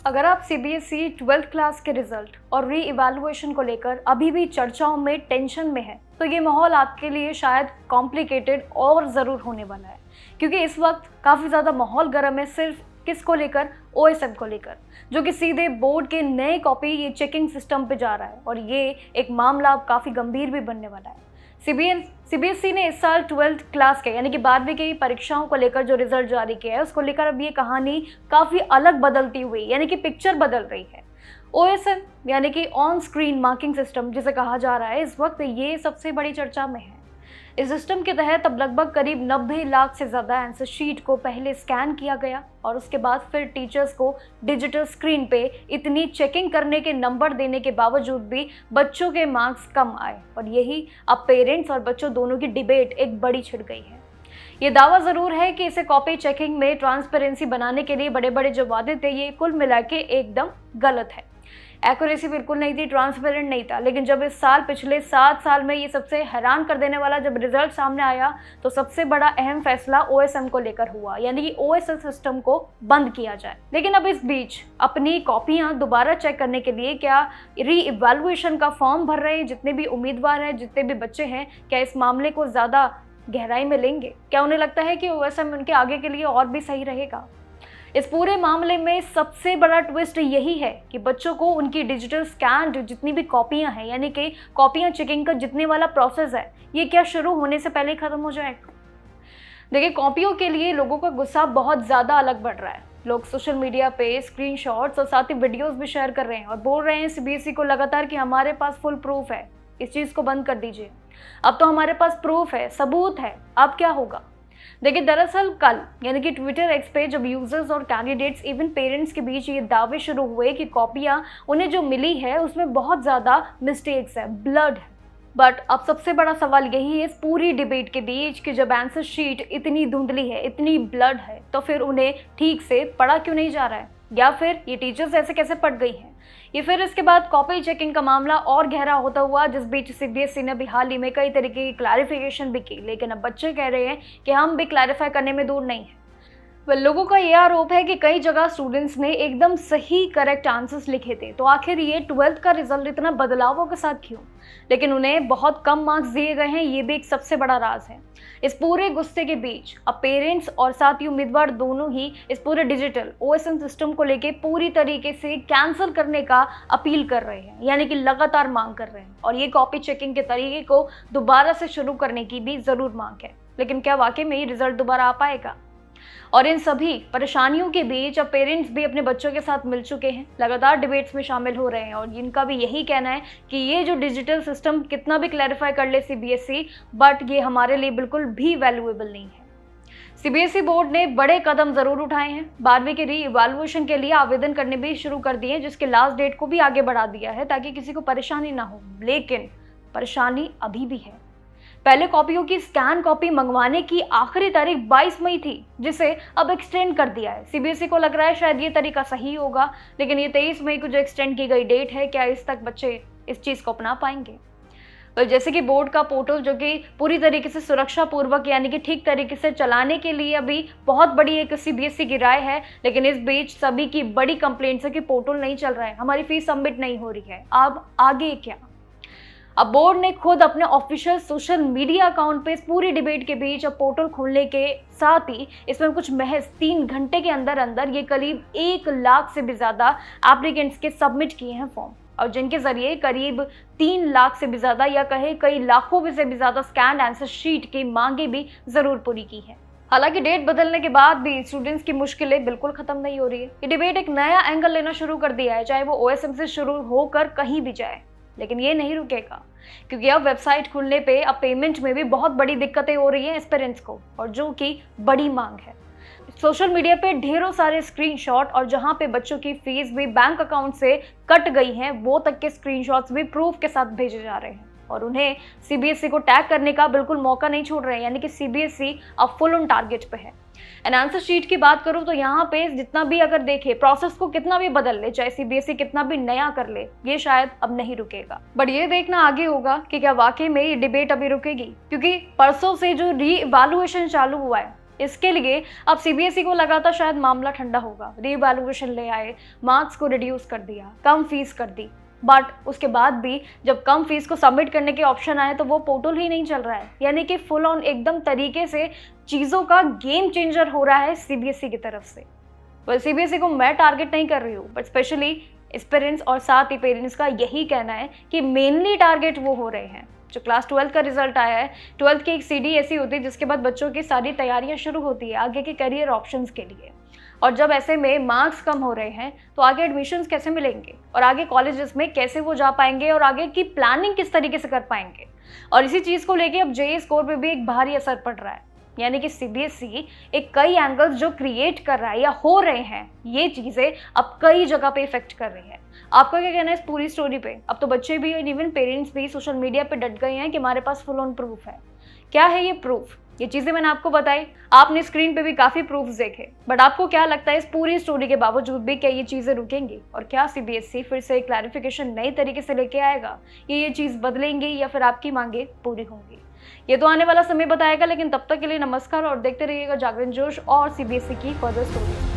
अगर आप CBSE 12th class के रिजल्ट और री इवैल्यूएशन को लेकर अभी भी चर्चाओं में टेंशन में है, तो ये माहौल आपके लिए शायद कॉम्प्लिकेटेड और ज़रूर होने वाला है, क्योंकि इस वक्त काफ़ी ज़्यादा माहौल गर्म है सिर्फ किसको लेकर, ओएसएम को लेकर, जो कि सीधे बोर्ड के नए कॉपी ये चेकिंग सिस्टम पे जा रहा है और ये एक मामला अब काफ़ी गंभीर भी बनने वाला है। सीबीएसई ने इस साल 12th क्लास के यानी कि 12वीं की परीक्षाओं को लेकर जो रिजल्ट जारी किया है, उसको लेकर अब ये कहानी काफ़ी अलग बदलती हुई यानी कि पिक्चर बदल रही है। ओएसएम यानी कि ऑन स्क्रीन मार्किंग सिस्टम जिसे कहा जा रहा है, इस वक्त ये सबसे बड़ी चर्चा में है। इस सिस्टम के तहत अब लगभग करीब 90 लाख से ज़्यादा आंसर शीट को पहले स्कैन किया गया और उसके बाद फिर टीचर्स को डिजिटल स्क्रीन पे इतनी चेकिंग करने के नंबर देने के बावजूद भी बच्चों के मार्क्स कम आए और यही अब पेरेंट्स और बच्चों दोनों की डिबेट एक बड़ी छिड़ गई है। ये दावा ज़रूर है कि इसे कॉपी चेकिंग में ट्रांसपेरेंसी बनाने के लिए बड़े बड़े जो वादे थे, ये कुल मिला के एकदम गलत है। एक्यूरेसी बिल्कुल नहीं थी, ट्रांसपेरेंट नहीं था। लेकिन जब इस साल पिछले 7 साल में ये सबसे हैरान कर देने वाला जब रिजल्ट सामने आया, तो सबसे बड़ा अहम फैसला ओएसएम को लेकर हुआ, यानी कि ओएसएल सिस्टम को बंद किया जाए। लेकिन अब इस बीच अपनी कॉपियां दोबारा चेक करने के लिए क्या री इवैल्यूएशन का फॉर्म भर रहे हैं जितने भी उम्मीदवार हैं, जितने भी बच्चे हैं, क्या इस मामले को ज़्यादा गहराई में लेंगे? क्या उन्हें लगता है कि ओएसएम उनके आगे के लिए और भी सही रहेगा? इस पूरे मामले में सबसे बड़ा ट्विस्ट यही है कि बच्चों को उनकी डिजिटल स्कैन जितनी भी कॉपियां हैं, यानी कि कॉपियां चेकिंग का जितने वाला प्रोसेस है, ये क्या शुरू होने से पहले ही खत्म हो जाएगा? देखिए, कॉपियों के लिए लोगों का गुस्सा बहुत ज़्यादा अलग बढ़ रहा है। लोग सोशल मीडिया पे स्क्रीनशॉट्स और साथ ही वीडियोस भी शेयर कर रहे हैं और बोल रहे हैं सीबीएसई को लगातार कि हमारे पास फुल प्रूफ है, इस चीज़ को बंद कर दीजिए। अब तो हमारे पास प्रूफ है, सबूत है, अब क्या होगा? देखिए, दरअसल कल यानी कि ट्विटर एक्स पे जब यूजर्स और कैंडिडेट्स इवन पेरेंट्स के बीच ये दावे शुरू हुए कि कॉपियां उन्हें जो मिली है उसमें बहुत ज़्यादा मिस्टेक्स है, ब्लड है। बट अब सबसे बड़ा सवाल यही है इस पूरी डिबेट के बीच कि जब आंसर शीट इतनी धुंधली है, इतनी ब्लड है, तो फिर उन्हें ठीक से पढ़ा क्यों नहीं जा रहा है, या फिर ये टीचर्स ऐसे कैसे पढ़ गई हैं? ये फिर इसके बाद कॉपी चेकिंग का मामला और गहरा होता हुआ, जिस बीच सीबीएसई ने भी हाल ही में कई तरीके की क्लैरिफिकेशन भी की, लेकिन अब बच्चे कह रहे हैं कि हम भी क्लैरिफाई करने में दूर नहीं हैं। लोगों का ये आरोप है कि कई जगह स्टूडेंट्स ने एकदम सही करेक्ट आंसर्स लिखे थे, तो आखिर ये 12th का रिजल्ट इतना बदलावों के साथ क्यों? लेकिन उन्हें बहुत कम मार्क्स दिए गए हैं, ये भी एक सबसे बड़ा राज है। इस पूरे गुस्से के बीच अब पेरेंट्स और साथ ही उम्मीदवार दोनों ही इस पूरे डिजिटल ओएसएम सिस्टम को लेके पूरी तरीके से कैंसिल करने का अपील कर रहे हैं, यानी कि लगातार मांग कर रहे हैं और ये कॉपी चेकिंग के तरीके को दोबारा से शुरू करने की भी ज़रूर मांग है। लेकिन क्या वाकई में ये रिजल्ट दोबारा आ पाएगा? और इन सभी परेशानियों के बीच अब पेरेंट्स भी अपने बच्चों के साथ मिल चुके हैं, लगातार डिबेट्स में शामिल हो रहे हैं और इनका भी यही कहना है कि ये जो डिजिटल सिस्टम कितना भी क्लैरिफाई कर ले सीबीएसई, बट ये हमारे लिए बिल्कुल भी वैल्यूएबल नहीं है। सीबीएसई बोर्ड ने बड़े कदम जरूर उठाए हैं, 12वीं के री इवैल्यूएशन के लिए आवेदन करने भी शुरू कर दिए हैं, जिसके लास्ट डेट को भी आगे बढ़ा दिया है ताकि किसी को परेशानी ना हो। लेकिन परेशानी अभी भी है। पहले कॉपियों की स्कैन कॉपी मंगवाने की आखिरी तारीख 22 मई थी, जिसे अब एक्सटेंड कर दिया है। सीबीएसई को लग रहा है शायद ये तरीका सही होगा, लेकिन ये 23 मई को जो एक्सटेंड की गई डेट है, क्या इस तक बच्चे इस चीज़ को अपना पाएंगे? तो जैसे कि बोर्ड का पोर्टल जो कि पूरी तरीके से सुरक्षा पूर्वक यानी कि ठीक तरीके से चलाने के लिए अभी बहुत बड़ी एक सीबीएसई की राय है, लेकिन इस बीच सभी की बड़ी कंप्लेंट्स है कि पोर्टल नहीं चल रहा है, हमारी फीस सबमिट नहीं हो रही है। अब आगे क्या? अब बोर्ड ने खुद अपने ऑफिशियल सोशल मीडिया अकाउंट पे इस पूरी डिबेट के बीच अब पोर्टल खोलने के साथ ही इसमें कुछ महज 3 घंटे के अंदर अंदर ये करीब 1 लाख से भी ज़्यादा एप्लीकेंट्स के सबमिट किए हैं फॉर्म, और जिनके जरिए करीब 3 लाख से भी ज़्यादा या कहे कई लाखों में से भी ज़्यादा स्कैन आंसर शीट की मांगे भी ज़रूर पूरी की है। हालांकि डेट बदलने के बाद भी स्टूडेंट्स की मुश्किलें बिल्कुल खत्म नहीं हो रही है। ये डिबेट एक नया एंगल लेना शुरू कर दिया है, चाहे वो ओएसएम से शुरू होकर कहीं भी जाए। लेकिन ये नहीं रुकेगा, क्योंकि अब वेबसाइट खुलने पे अब पेमेंट में भी बहुत बड़ी दिक्कतें हो रही हैं एस्पिरेंट्स को, और जो कि बड़ी मांग है। सोशल मीडिया पे ढेरों सारे स्क्रीनशॉट और जहां पे बच्चों की फीस भी बैंक अकाउंट से कट गई है, वो तक के स्क्रीनशॉट्स भी प्रूफ के साथ भेजे जा रहे हैं और उन्हें सीबीएसई को टैग करने का बिल्कुल मौका नहीं छोड़ रहे हैं, यानी कि सीबीएसई अब फुल ऑन टारगेट पे है। आंसर शीट की बात करूं तो यहाँ पे जितना भी अगर देखें, प्रोसेस को कितना भी बदल ले, चाहे सीबीएसई कितना भी नया कर ले, ये शायद अब नहीं रुकेगा। बट ये देखना आगे होगा कि क्या वाकई में ये डिबेट अभी रुकेगी, क्योंकि परसों से जो री इवैल्यूएशन चालू हुआ है इसके लिए अब सीबीएसई को लगा था शायद मामला ठंडा होगा, रीवैल्यूएशन ले आए, मार्क्स को रिड्यूस कर दिया, कम फीस कर दी। बट उसके बाद भी जब कम फीस को सबमिट करने के ऑप्शन आए तो वो पोर्टल ही नहीं चल रहा है। यानी कि फुल ऑन एकदम तरीके से चीज़ों का गेम चेंजर हो रहा है सीबीएसई की तरफ से। वेल, सीबीएसई को मैं टारगेट नहीं कर रही हूँ, बट स्पेशली पेरेंट्स और साथ ही पेरेंट्स का यही कहना है कि मेनली टारगेट वो हो रहे हैं। जो क्लास 12 का रिजल्ट आया है, 12th की एक सीडी ऐसी होती है जिसके बाद बच्चों की सारी तैयारियां शुरू होती है आगे के करियर ऑप्शंस के लिए। और जब ऐसे में मार्क्स कम हो रहे हैं तो आगे एडमिशन्स कैसे मिलेंगे और आगे कॉलेजेस में कैसे वो जा पाएंगे और आगे की प्लानिंग किस तरीके से कर पाएंगे। और इसी चीज़ को लेके अब जेईई स्कोर पे भी एक भारी असर पड़ रहा है। यानी कि सीबीएसई एक कई एंगल्स जो क्रिएट कर रहा है या हो रहे हैं, ये चीज़ें अब कई जगह पे इफेक्ट कर रही है। आपका क्या कहना है इस पूरी स्टोरी पे? अब तो बच्चे भी और इवन पेरेंट्स भी सोशल मीडिया पे डट गए हैं कि हमारे पास फुल ऑन प्रूफ है। क्या है ये प्रूफ? ये चीज़ें मैंने आपको बताई, आपने स्क्रीन पे भी काफ़ी प्रूफ्स देखे, बट आपको क्या लगता है इस पूरी स्टोरी के बावजूद भी क्या ये चीज़ें रुकेंगी? और क्या सीबीएसई फिर से क्लैरिफिकेशन नई तरीके से लेके आएगा? ये चीज़ बदलेंगी या फिर आपकी मांगे पूरी होंगी? ये तो आने वाला समय बताएगा, लेकिन तब तक के लिए नमस्कार और देखते रहिएगा जागरण जोश और सीबीएसई की फर्दर स्टोरी।